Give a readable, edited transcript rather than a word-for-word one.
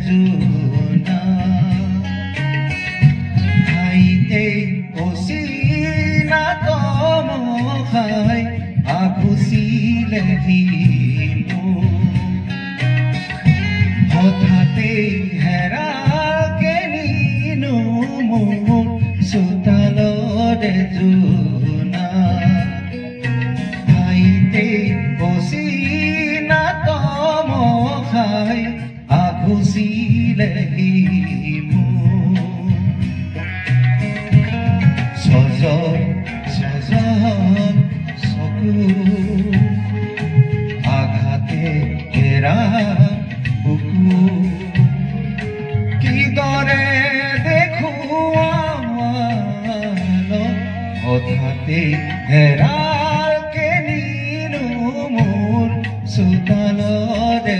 জোনা ঠাইতে অচিনা তমখাই আগুচিলেহি হঠাতে হেৰাকে নিনো মোৰ চোতালতে জোনা ঠাইতে অচিনা তমখাই আগুচিলেহি সজন সজন চকু আঘাতে ঘেৰা বুকু কিদৰে দেখুৱাল হঠাতে হেৰাকে নিনো মোৰ চোতালতে